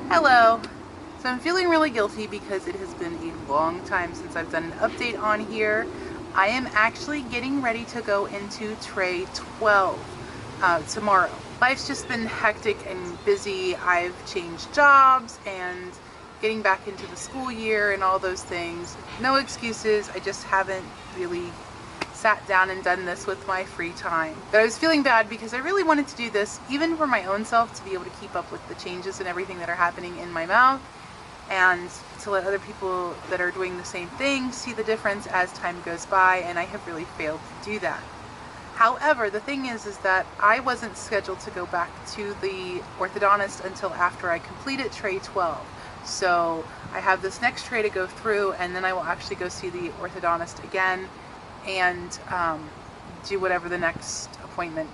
Hello. So I'm feeling really guilty because it has been a long time since I've done an update on here. I am actually getting ready to go into tray 12 tomorrow. Life's just been hectic and busy. I've changed jobs and getting back into the school year and all those things. No excuses. I just haven't really sat down and done this with my free time. But I was feeling bad because I really wanted to do this even for my own self, to be able to keep up with the changes and everything that are happening in my mouth, and to let other people that are doing the same thing see the difference as time goes by, and I have really failed to do that. However, the thing is that I wasn't scheduled to go back to the orthodontist until after I completed tray 12. So I have this next tray to go through, and then I will actually go see the orthodontist again and do whatever the next appointment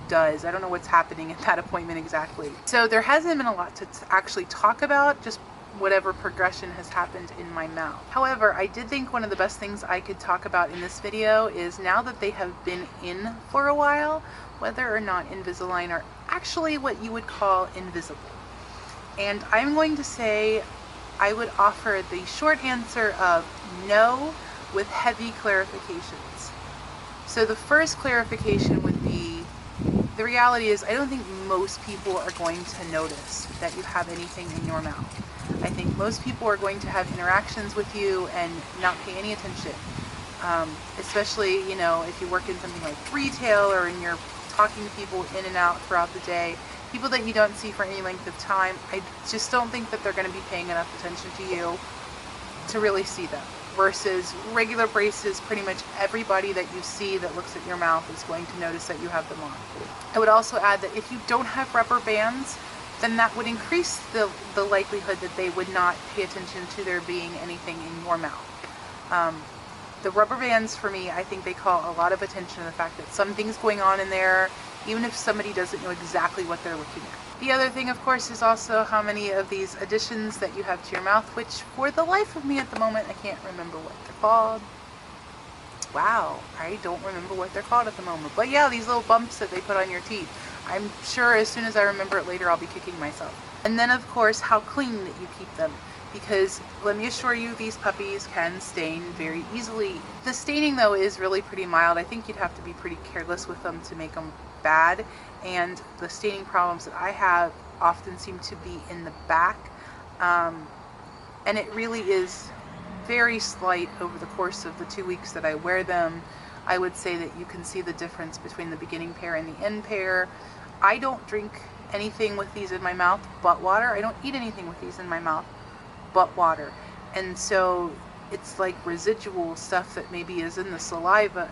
does. I don't know what's happening at that appointment exactly. So there hasn't been a lot to actually talk about, just whatever progression has happened in my mouth. However, I did think one of the best things I could talk about in this video is, now that they have been in for a while, whether or not Invisalign are actually what you would call invisible. And I'm going to say I would offer the short answer of no, with heavy clarifications. So the first clarification would be, the reality is I don't think most people are going to notice that you have anything in your mouth. I think most people are going to have interactions with you and not pay any attention. Especially, you know, if you work in something like retail, or and you're talking to people in and out throughout the day, people that you don't see for any length of time, I just don't think that they're going to be paying enough attention to you to really see them. Versus regular braces, pretty much everybody that you see that looks at your mouth is going to notice that you have them on. I would also add that if you don't have rubber bands, then that would increase the likelihood that they would not pay attention to there being anything in your mouth. The rubber bands, for me, I think they call a lot of attention to the fact that something's going on in there, even if somebody doesn't know exactly what they're looking at. The other thing, of course, is also how many of these additions that you have to your mouth, which for the life of me at the moment, I can't remember what they're called. Wow, I don't remember what they're called at the moment. But yeah, these little bumps that they put on your teeth. I'm sure as soon as I remember it later, I'll be kicking myself. And then, of course, how clean that you keep them. Because let me assure you, these puppies can stain very easily. The staining, though, is really pretty mild. I think you'd have to be pretty careless with them to make them bad. And the staining problems that I have often seem to be in the back. And it really is very slight over the course of the 2 weeks that I wear them. I would say that you can see the difference between the beginning pair and the end pair. I don't drink anything with these in my mouth but water. I don't eat anything with these in my mouth but water. And so it's like residual stuff that maybe is in the saliva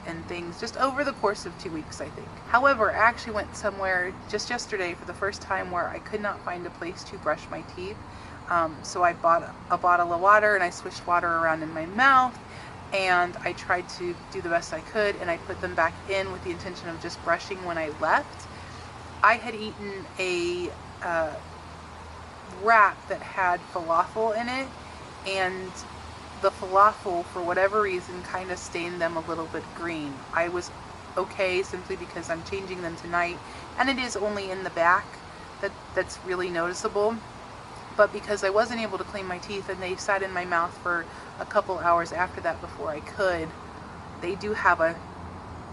and things just over the course of 2 weeks, I think. However, I actually went somewhere just yesterday for the first time where I could not find a place to brush my teeth. So I bought a bottle of water and I swished water around in my mouth, and I tried to do the best I could, and I put them back in with the intention of just brushing when I left. I had eaten a wrap that had falafel in it, and the falafel, for whatever reason, kind of stained them a little bit green. I was okay simply because I'm changing them tonight, and it is only in the back that's really noticeable. But because I wasn't able to clean my teeth and they sat in my mouth for a couple hours after that before I could, they do have a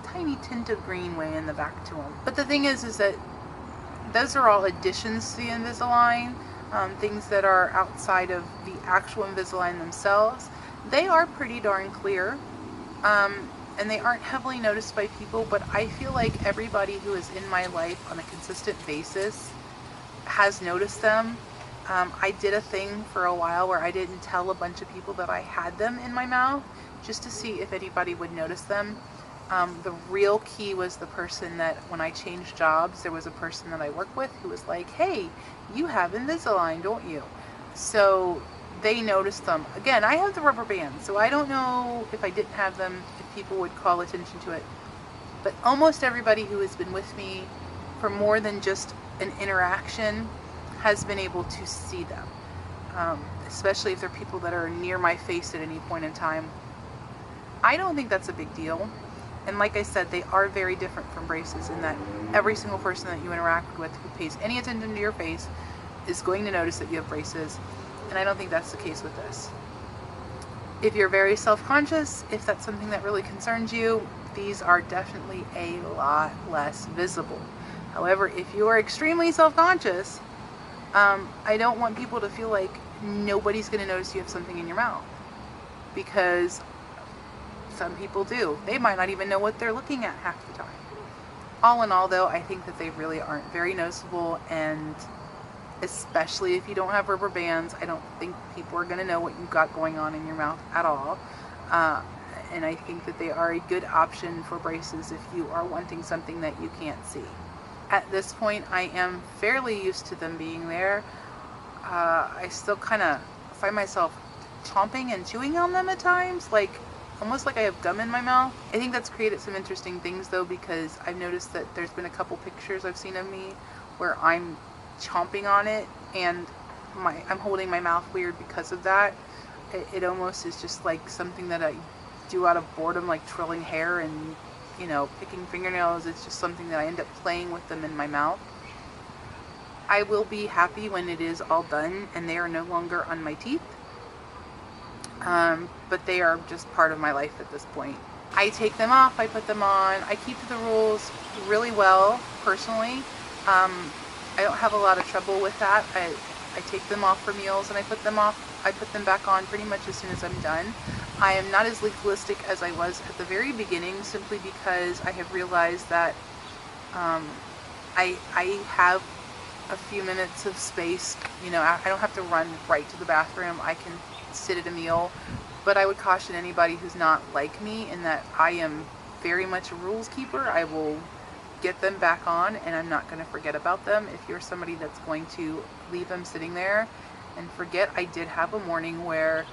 tiny tint of green way in the back to them. But the thing is that those are all additions to the Invisalign, things that are outside of the actual Invisalign themselves. They are pretty darn clear, and they aren't heavily noticed by people, but I feel like everybody who is in my life on a consistent basis has noticed them. I did a thing for a while where I didn't tell a bunch of people that I had them in my mouth, just to see if anybody would notice them. The real key was the person that, when I changed jobs, there was a person that I work with who was like, hey, you have Invisalign, don't you? So they noticed them. Again, I have the rubber band, so I don't know if I didn't have them, if people would call attention to it. But almost everybody who has been with me for more than just an interaction has been able to see them, especially if they're people that are near my face at any point in time. I don't think that's a big deal. And like I said, they are very different from braces in that every single person that you interact with who pays any attention to your face is going to notice that you have braces, and I don't think that's the case with this. If you're very self-conscious, if that's something that really concerns you, these are definitely a lot less visible. However, if you are extremely self-conscious, I don't want people to feel like nobody's going to notice you have something in your mouth, because some people do. They might not even know what they're looking at half the time. All in all, though, I think that they really aren't very noticeable, and especially if you don't have rubber bands, I don't think people are going to know what you've got going on in your mouth at all. And I think that they are a good option for braces if you are wanting something that you can't see. At this point, I am fairly used to them being there. I still kind of find myself chomping and chewing on them at times, like almost like I have gum in my mouth. I think that's created some interesting things, though, because I've noticed that there's been a couple pictures I've seen of me where I'm chomping on it and I'm holding my mouth weird because of that. It almost is just like something that I do out of boredom, like twirling hair and, you know, picking fingernails. It's just something that I end up playing with them in my mouth. I will be happy when it is all done and they are no longer on my teeth. But they are just part of my life at this point. I take them off, I put them on. I keep to the rules really well, personally. I don't have a lot of trouble with that. I take them off for meals and I put them back on pretty much as soon as I'm done. I am not as legalistic as I was at the very beginning, simply because I have realized that I have a few minutes of space. You know, I don't have to run right to the bathroom. I can sit at a meal. But I would caution anybody who's not like me in that I am very much a rules keeper. I will get them back on and I'm not going to forget about them. If you're somebody that's going to leave them sitting there and forget, I did have a morning where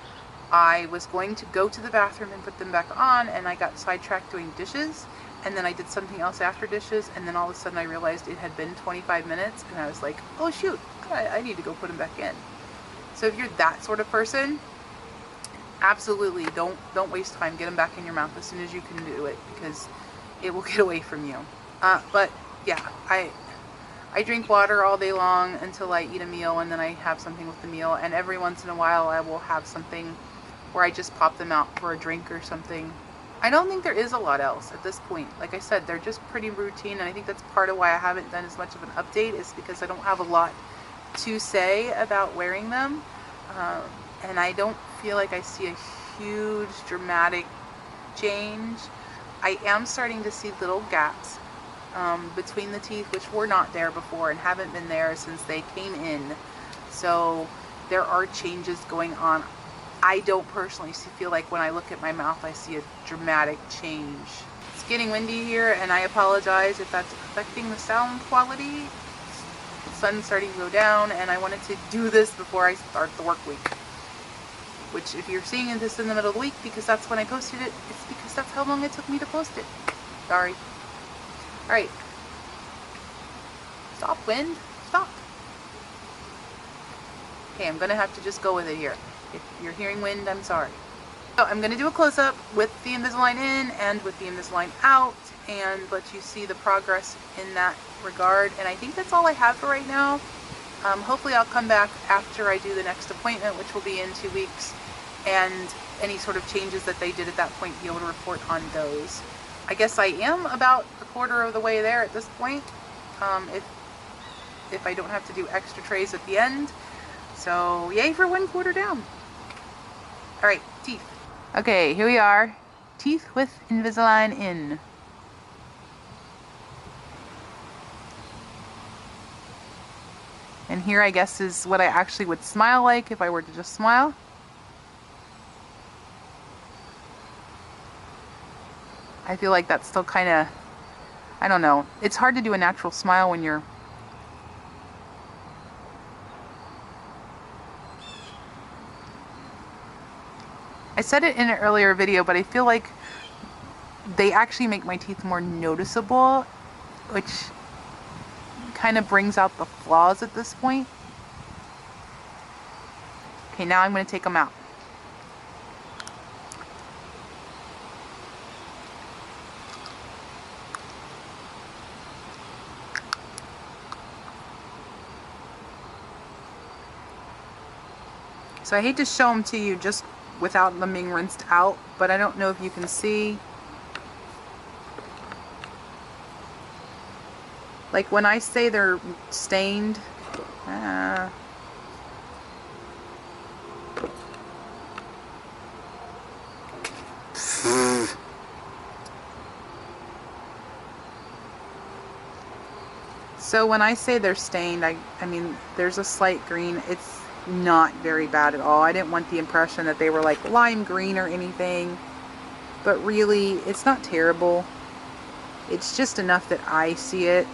I was going to go to the bathroom and put them back on, and I got sidetracked doing dishes, and then I did something else after dishes, and then all of a sudden I realized it had been 25 minutes and I was like, oh shoot, I need to go put them back in. So if you're that sort of person, absolutely don't waste time. Get them back in your mouth as soon as you can do it, because it will get away from you. But yeah, I drink water all day long until I eat a meal, and then I have something with the meal, and every once in a while I will have something where I just pop them out for a drink or something. I don't think there is a lot else at this point. Like I said, they're just pretty routine, and I think that's part of why I haven't done as much of an update, is because I don't have a lot to say about wearing them. And I don't feel like I see a huge dramatic change. I am starting to see little gaps between the teeth, which were not there before and haven't been there since they came in. So there are changes going on. I don't personally feel like when I look at my mouth I see a dramatic change. It's getting windy here, and I apologize if that's affecting the sound quality. The sun's starting to go down, and I wanted to do this before I start the work week. Which, if you're seeing this in the middle of the week because that's when I posted it, it's because that's how long it took me to post it. Sorry. Alright. Stop, wind. Stop. Okay, I'm gonna have to just go with it here. If you're hearing wind, I'm sorry. So I'm gonna do a close-up with the Invisalign in and with the Invisalign out, and let you see the progress in that regard. And I think that's all I have for right now. Hopefully I'll come back after I do the next appointment, which will be in 2 weeks, and any sort of changes that they did at that point, be able to report on those. I guess I am about a quarter of the way there at this point, if I don't have to do extra trays at the end. So yay for 1/4 down. Alright, teeth. Okay, here we are. Teeth with Invisalign in. And here, I guess, is what I actually would smile like if I were to just smile. I feel like that's still kind of, I don't know. It's hard to do a natural smile when you're... I said it in an earlier video, but I feel like they actually make my teeth more noticeable, which kind of brings out the flaws at this point. Okay, now I'm going to take them out. So I hate to show them to you just without them being rinsed out, but I don't know if you can see. Like when I say they're stained, so when I say they're stained, I mean there's a slight green. It's not very bad at all. I didn't want the impression that they were like lime green or anything, but really it's not terrible. It's just enough that I see it.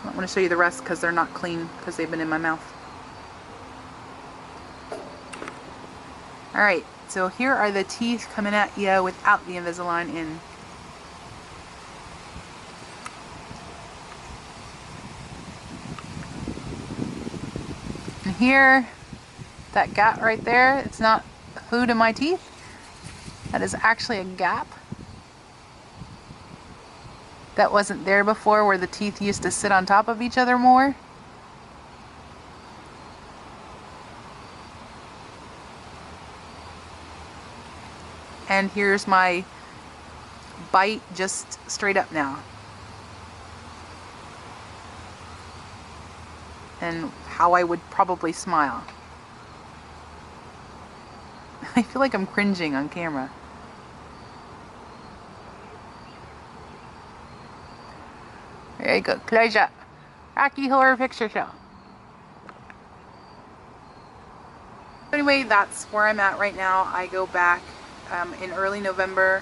I don't want to show you the rest because they're not clean because they've been in my mouth. Alright, so here are the teeth coming at you without the Invisalign in. And here, that gap right there, it's not food in my teeth. That is actually a gap that wasn't there before, where the teeth used to sit on top of each other more. And here's my bite just straight up now. And how I would probably smile. I feel like I'm cringing on camera. Very good. Close up. Rocky Horror Picture Show. Anyway, that's where I'm at right now. I go back in early November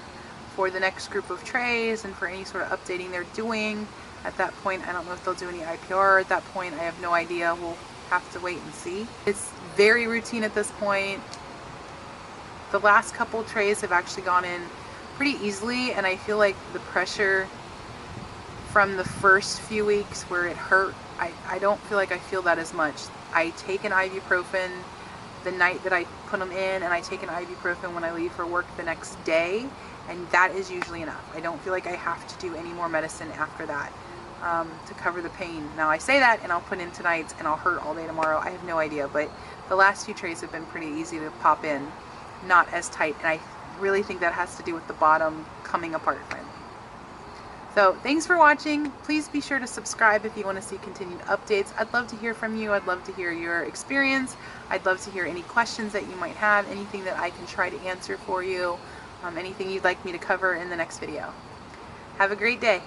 for the next group of trays and for any sort of updating they're doing. At that point, I don't know if they'll do any IPR at that point. I have no idea. We'll have to wait and see. It's very routine at this point. The last couple trays have actually gone in pretty easily, and I feel like the pressure from the first few weeks where it hurt, I don't feel like I feel that as much. I take an ibuprofen the night that I put them in, and I take an ibuprofen when I leave for work the next day, and that is usually enough. I don't feel like I have to do any more medicine after that to cover the pain. Now I say that and I'll put in tonight's and I'll hurt all day tomorrow. I have no idea, but the last few trays have been pretty easy to pop in, not as tight, and I really think that has to do with the bottom coming apart finally. So thanks for watching. Please be sure to subscribe if you want to see continued updates. I'd love to hear from you. I'd love to hear your experience. I'd love to hear any questions that you might have, anything that I can try to answer for you, anything you'd like me to cover in the next video. Have a great day.